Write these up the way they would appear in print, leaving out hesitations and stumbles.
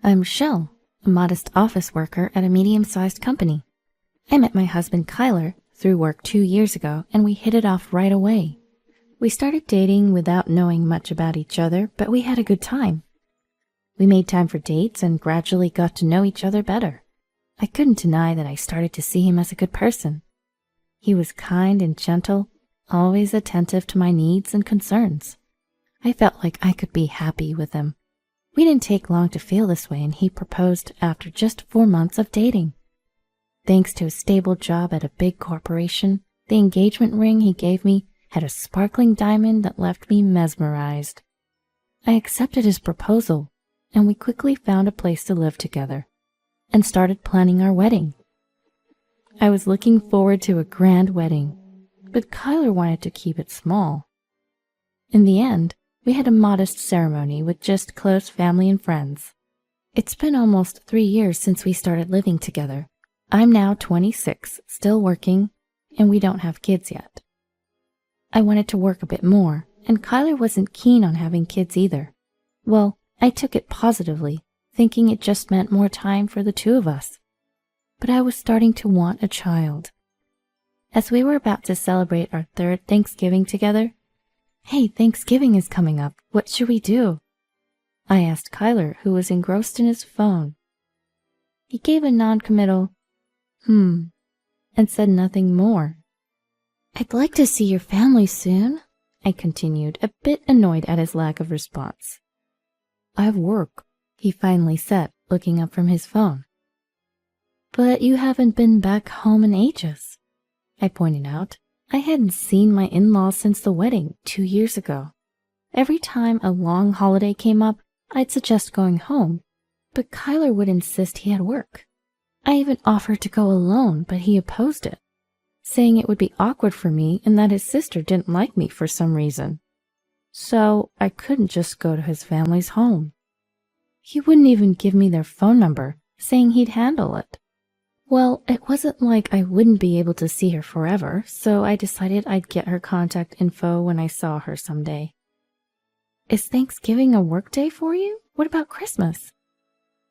I'm Shell, a modest office worker at a medium-sized company. I met my husband Kyler through work 2 years ago, and we hit it off right away. We started dating without knowing much about each other, but we had a good time. We made time for dates and gradually got to know each other better. I couldn't deny that I started to see him as a good person. He was kind and gentle, always attentive to my needs and concerns. I felt like I could be happy with him. We didn't take long to feel this way, and he proposed after just 4 months of dating. Thanks to a stable job at a big corporation, the engagement ring he gave me had a sparkling diamond that left me mesmerized. I accepted his proposal, and we quickly found a place to live together and started planning our wedding. I was looking forward to a grand wedding, but Kyler wanted to keep it small. In the end, we had a modest ceremony with just close family and friends. It's been almost 3 years since we started living together. I'm now 26, still working, and we don't have kids yet. I wanted to work a bit more, and Kyler wasn't keen on having kids either. Well, I took it positively, thinking it just meant more time for the two of us. But I was starting to want a child. As we were about to celebrate our 3rd Thanksgiving together, "Hey, Thanksgiving is coming up. What should we do?" I asked Kyler, who was engrossed in his phone. He gave a non-committal, and said nothing more. "I'd like to see your family soon," I continued, a bit annoyed at his lack of response. "I have work," he finally said, looking up from his phone. "But you haven't been back home in ages," I pointed out. I hadn't seen my in-laws since the wedding 2 years ago. Every time a long holiday came up, I'd suggest going home, but Kyler would insist he had work. I even offered to go alone, but he opposed it, saying it would be awkward for me and that his sister didn't like me for some reason. So I couldn't just go to his family's home. He wouldn't even give me their phone number, saying he'd handle it. Well, it wasn't like I wouldn't be able to see her forever, so I decided I'd get her contact info when I saw her someday. "Is Thanksgiving a work day for you? What about Christmas?"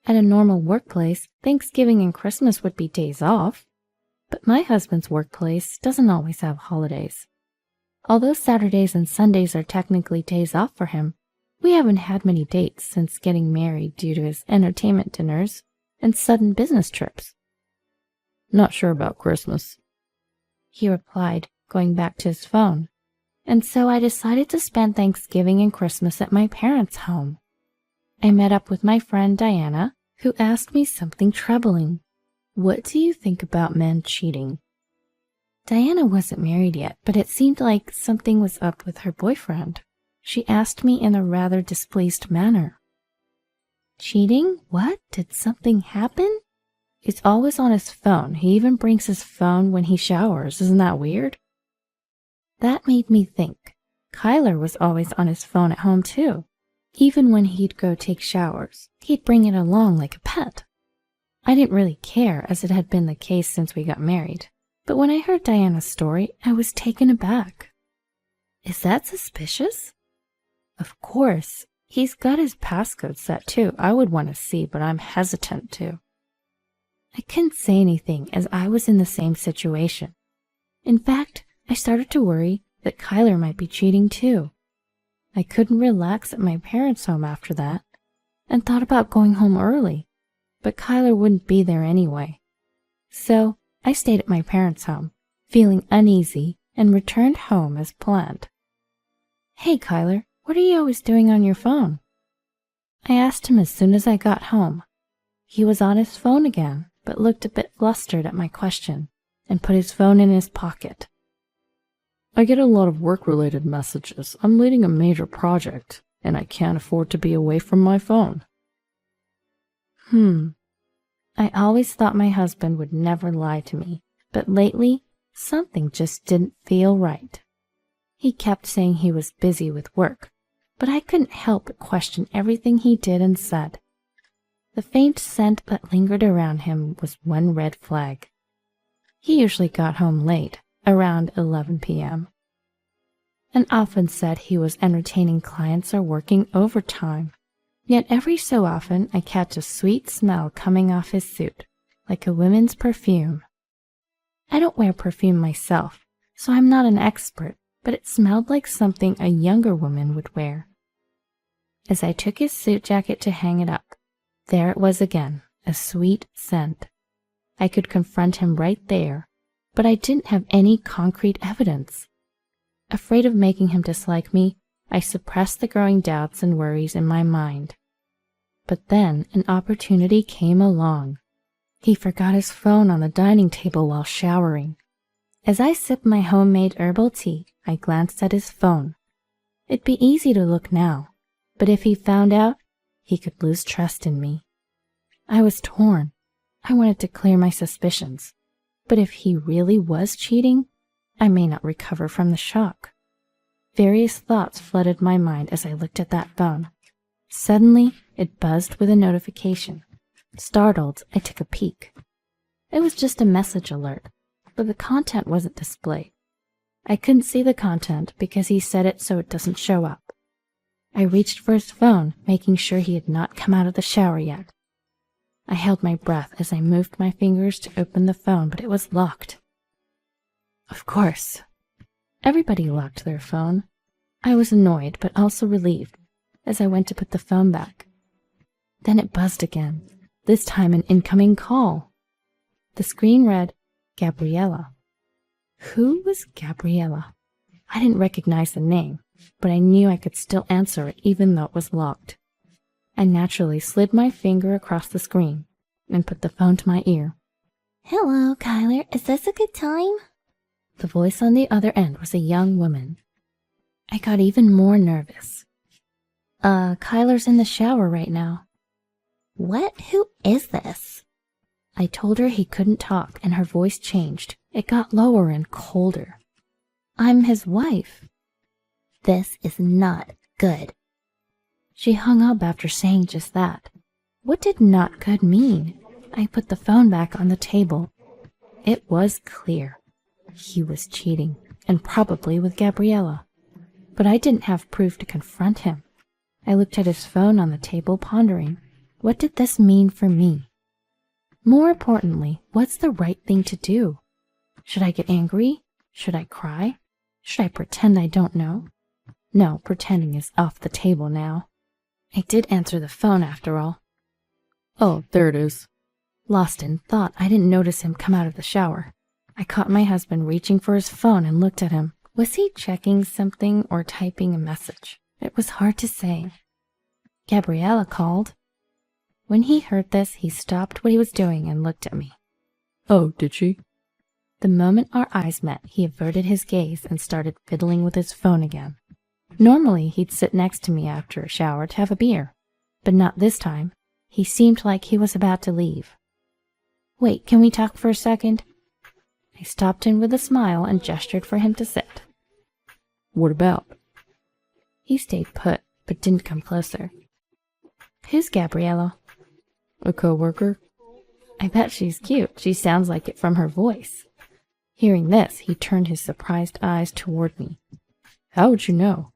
At a normal workplace, Thanksgiving and Christmas would be days off, but my husband's workplace doesn't always have holidays. Although Saturdays and Sundays are technically days off for him, we haven't had many dates since getting married due to his entertainment dinners and sudden business trips. "Not sure about Christmas," he replied, going back to his phone. And so I decided to spend Thanksgiving and Christmas at my parents' home. I met up with my friend Diana, who asked me something troubling. "What do you think about men cheating?" Diana wasn't married yet, but it seemed like something was up with her boyfriend. She asked me in a rather displeased manner. "Cheating? What? Did something happen?" "He's always on his phone. He even brings his phone when he showers. Isn't that weird?" That made me think. Kyler was always on his phone at home too. Even when he'd go take showers, he'd bring it along like a pet. I didn't really care, as it had been the case since we got married. But when I heard Diana's story, I was taken aback. "Is that suspicious?" "Of course. He's got his passcode set too. I would want to see, but I'm hesitant to." I couldn't say anything, as I was in the same situation. In fact, I started to worry that Kyler might be cheating too. I couldn't relax at my parents' home after that, and thought about going home early, but Kyler wouldn't be there anyway. So I stayed at my parents' home, feeling uneasy, and returned home as planned. "Hey, Kyler, what are you always doing on your phone?" I asked him as soon as I got home. He was on his phone again, but looked a bit flustered at my question, and put his phone in his pocket. "I get a lot of work-related messages. I'm leading a major project, and I can't afford to be away from my phone." I always thought my husband would never lie to me, but lately, something just didn't feel right. He kept saying he was busy with work, but I couldn't help but question everything he did and said. The faint scent that lingered around him was one red flag. He usually got home late, around 11 p.m., and often said he was entertaining clients or working overtime. Yet every so often I catch a sweet smell coming off his suit, like a woman's perfume. I don't wear perfume myself, so I'm not an expert, but it smelled like something a younger woman would wear. As I took his suit jacket to hang it up, there it was again, a sweet scent. I could confront him right there, but I didn't have any concrete evidence. Afraid of making him dislike me, I suppressed the growing doubts and worries in my mind. But then an opportunity came along. He forgot his phone on the dining table while showering. As I sipped my homemade herbal tea, I glanced at his phone. It'd be easy to look now, but if he found out, he could lose trust in me. I was torn. I wanted to clear my suspicions, but if he really was cheating, I may not recover from the shock. Various thoughts flooded my mind as I looked at that phone. Suddenly, it buzzed with a notification. Startled, I took a peek. It was just a message alert, but the content wasn't displayed. I couldn't see the content because he set it so it doesn't show up. I reached for his phone, making sure he had not come out of the shower yet. I held my breath as I moved my fingers to open the phone, but it was locked. Of course. Everybody locked their phone. I was annoyed, but also relieved, as I went to put the phone back. Then it buzzed again, this time an incoming call. The screen read, Gabriella. Who was Gabriella? I didn't recognize the name, but I knew I could still answer it even though it was locked. I naturally slid my finger across the screen and put the phone to my ear. Hello, Kyler. Is this a good time? The voice on the other end was a young woman. I got even more nervous. Kyler's in the shower right now. What? Who is this? I told her he couldn't talk, and her voice changed. It got lower and colder. I'm his wife. This is not good. She hung up after saying just that. What did not good mean? I put the phone back on the table. It was clear. He was cheating, and probably with Gabriella. But I didn't have proof to confront him. I looked at his phone on the table, pondering. What did this mean for me? More importantly, what's the right thing to do? Should I get angry? Should I cry? Should I pretend I don't know? No, pretending is off the table now. I did answer the phone after all. Oh, there it is. Lost in thought, I didn't notice him come out of the shower. I caught my husband reaching for his phone and looked at him. Was he checking something or typing a message? It was hard to say. Gabriella called. When he heard this, he stopped what he was doing and looked at me. Oh, did she? The moment our eyes met, he averted his gaze and started fiddling with his phone again. Normally, he'd sit next to me after a shower to have a beer, but not this time. He seemed like he was about to leave. Wait, can we talk for a second? I stopped in with a smile and gestured for him to sit. What about? He stayed put, but didn't come closer. Who's Gabriella? A coworker. I bet she's cute. She sounds like it from her voice. Hearing this, he turned his surprised eyes toward me. How would you know?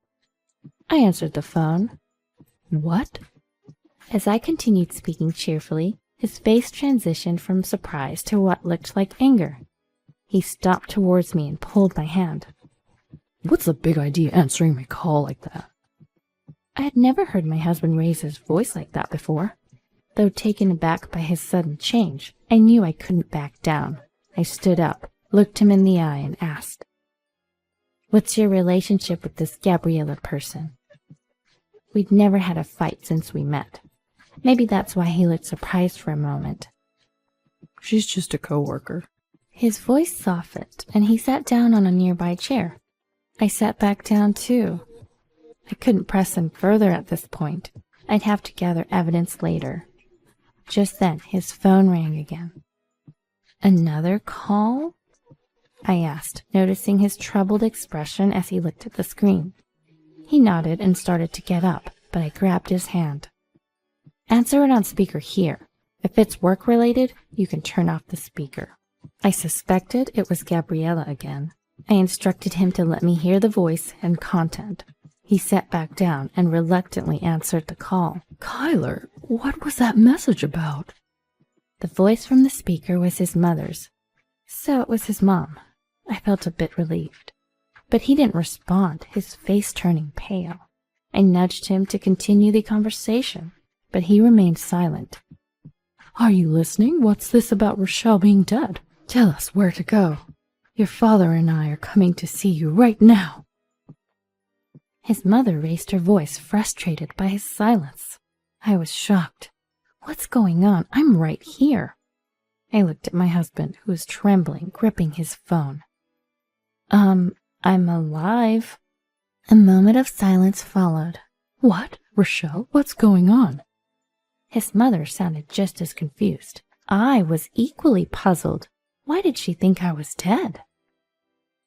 I answered the phone. What? As I continued speaking cheerfully, his face transitioned from surprise to what looked like anger. He stopped towards me and pulled my hand. What's the big idea answering my call like that? I had never heard my husband raise his voice like that before. Though taken aback by his sudden change, I knew I couldn't back down. I stood up, looked him in the eye, and asked, What's your relationship with this Gabriella person? We'd never had a fight since we met. Maybe that's why he looked surprised for a moment. She's just a coworker. His voice softened, and he sat down on a nearby chair. I sat back down, too. I couldn't press him further at this point. I'd have to gather evidence later. Just then, his phone rang again. Another call? I asked, noticing his troubled expression as he looked at the screen. He nodded and started to get up, but I grabbed his hand. Answer it on speaker here. If it's work-related, you can turn off the speaker. I suspected it was Gabriella again. I instructed him to let me hear the voice and content. He sat back down and reluctantly answered the call. "Kyler, what was that message about?" The voice from the speaker was his mother's. So it was his mom. I felt a bit relieved. But he didn't respond, his face turning pale. I nudged him to continue the conversation, but he remained silent. "Are you listening? What's this about Rochelle being dead? Tell us where to go. Your father and I are coming to see you right now." His mother raised her voice, frustrated by his silence. I was shocked. What's going on? I'm right here. I looked at my husband, who was trembling, gripping his phone. I'm alive." A moment of silence followed. "What? Rochelle, what's going on?" His mother sounded just as confused. I was equally puzzled. Why did she think I was dead?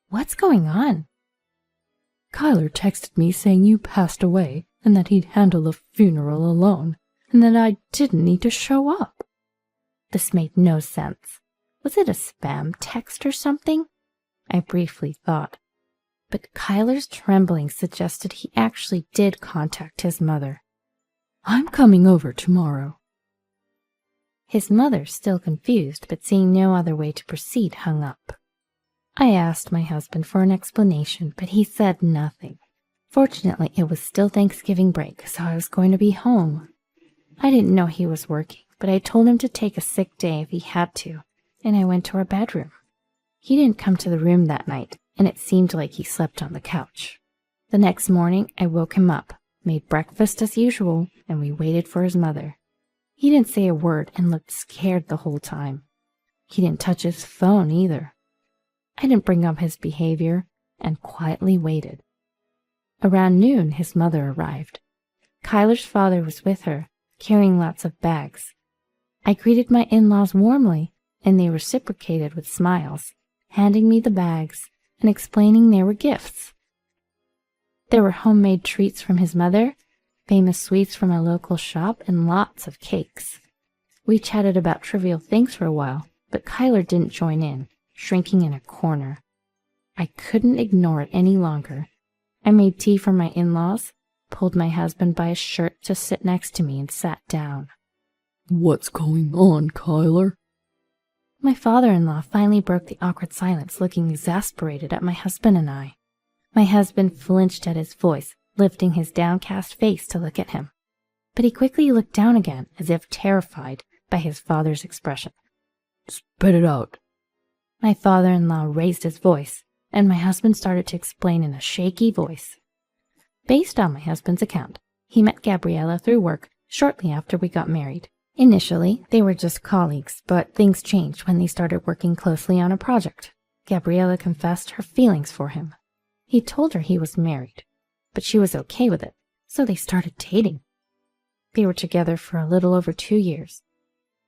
"What's going on?" "Kyler texted me saying you passed away and that he'd handle the funeral alone and that I didn't need to show up." This made no sense. Was it a spam text or something? I briefly thought. But Kyler's trembling suggested he actually did contact his mother. "I'm coming over tomorrow." His mother, still confused but seeing no other way to proceed, hung up. I asked my husband for an explanation, but he said nothing. Fortunately, it was still Thanksgiving break, so I was going to be home. I didn't know he was working, but I told him to take a sick day if he had to, and I went to our bedroom. He didn't come to the room that night, and it seemed like he slept on the couch. The next morning, I woke him up, made breakfast as usual, and we waited for his mother. He didn't say a word and looked scared the whole time. He didn't touch his phone either. I didn't bring up his behavior and quietly waited. Around noon, his mother arrived. Kyler's father was with her, carrying lots of bags. I greeted my in-laws warmly, and they reciprocated with smiles, handing me the bags and explaining they were gifts. There were homemade treats from his mother, famous sweets from a local shop, and lots of cakes. We chatted about trivial things for a while, but Kyler didn't join in, shrinking in a corner. I couldn't ignore it any longer. I made tea for my in-laws, pulled my husband by his shirt to sit next to me, and sat down. "What's going on, Kyler?" My father-in-law finally broke the awkward silence, looking exasperated at my husband and I. My husband flinched at his voice, lifting his downcast face to look at him. But he quickly looked down again, as if terrified by his father's expression. "Spit it out." My father-in-law raised his voice, and my husband started to explain in a shaky voice. Based on my husband's account, he met Gabriella through work shortly after we got married. Initially, they were just colleagues, but things changed when they started working closely on a project. Gabriella confessed her feelings for him. He told her he was married, but she was okay with it, so they started dating. They were together for a little over 2 years.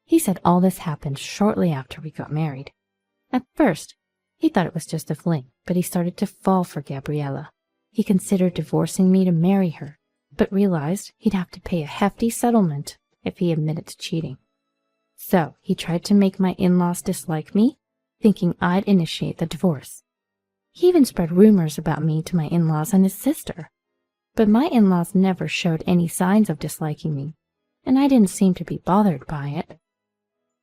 He said all this happened shortly after we got married. At first, he thought it was just a fling, but he started to fall for Gabriella. He considered divorcing me to marry her, but realized he'd have to pay a hefty settlement if he admitted to cheating. So he tried to make my in-laws dislike me, thinking I'd initiate the divorce. He even spread rumors about me to my in-laws and his sister. But my in-laws never showed any signs of disliking me, and I didn't seem to be bothered by it.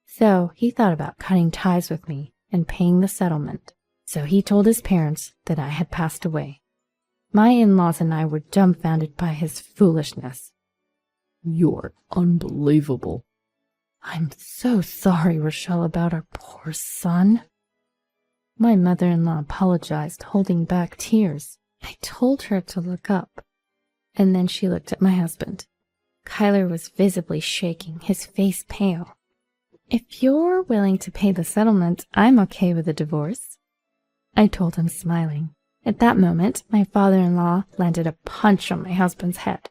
So he thought about cutting ties with me and paying the settlement. So he told his parents that I had passed away. My in-laws and I were dumbfounded by his foolishness. "You're unbelievable." "I'm so sorry, Rochelle, about our poor son." My mother-in-law apologized, holding back tears. I told her to look up, and then she looked at my husband. Kyler was visibly shaking, his face pale. "If you're willing to pay the settlement, I'm okay with a divorce," I told him, smiling. At that moment, my father-in-law landed a punch on my husband's head.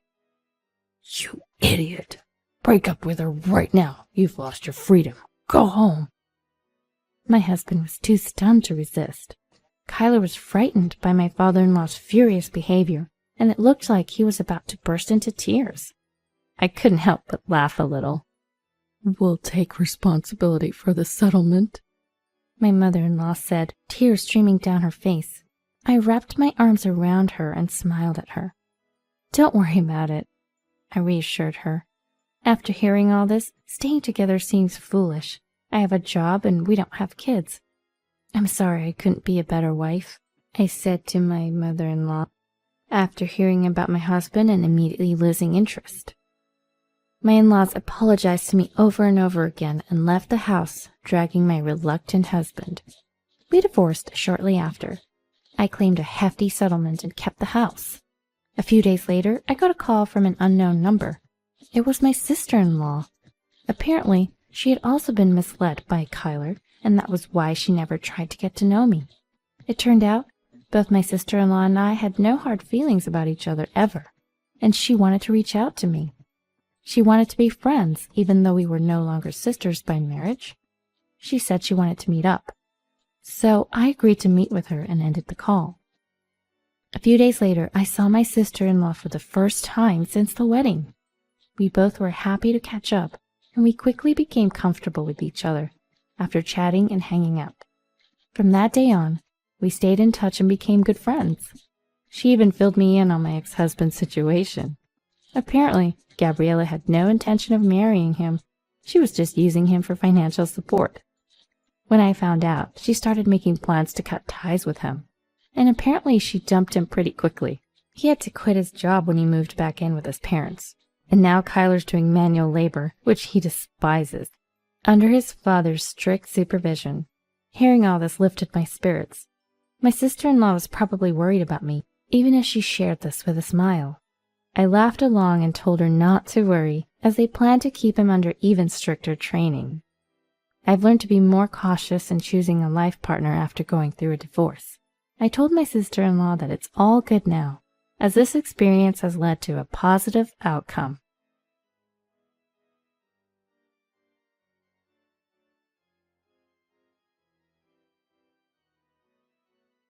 "You idiot! Break up with her right now. You've lost your freedom. Go home." My husband was too stunned to resist. Kyler was frightened by my father-in-law's furious behavior, and it looked like he was about to burst into tears. I couldn't help but laugh a little. "We'll take responsibility for the settlement," my mother-in-law said, tears streaming down her face. I wrapped my arms around her and smiled at her. Don't worry about it, I reassured her. After hearing all this, staying together seems foolish. I have a job and we don't have kids. I'm sorry I couldn't be a better wife, I said to my mother-in-law, after hearing about my husband and immediately losing interest. My in-laws apologized to me over and over again and left the house, dragging my reluctant husband. We divorced shortly after. I claimed a hefty settlement and kept the house. A few days later, I got a call from an unknown number. It was my sister-in-law. Apparently, she had also been misled by Kyler, and that was why she never tried to get to know me. It turned out, both my sister-in-law and I had no hard feelings about each other ever, and she wanted to reach out to me. She wanted to be friends, even though we were no longer sisters by marriage. She said she wanted to meet up. So I agreed to meet with her and ended the call. A few days later, I saw my sister-in-law for the first time since the wedding. We both were happy to catch up, and we quickly became comfortable with each other after chatting and hanging out. From that day on, we stayed in touch and became good friends. She even filled me in on my ex-husband's situation. Apparently, Gabriella had no intention of marrying him. She was just using him for financial support. When I found out, she started making plans to cut ties with him. And apparently she dumped him pretty quickly. He had to quit his job when he moved back in with his parents. And now Kyler's doing manual labor, which he despises, under his father's strict supervision. Hearing all this lifted my spirits. My sister-in-law was probably worried about me, even as she shared this with a smile. I laughed along and told her not to worry, as they planned to keep him under even stricter training. I've learned to be more cautious in choosing a life partner after going through a divorce. I told my sister-in-law that it's all good now, as this experience has led to a positive outcome.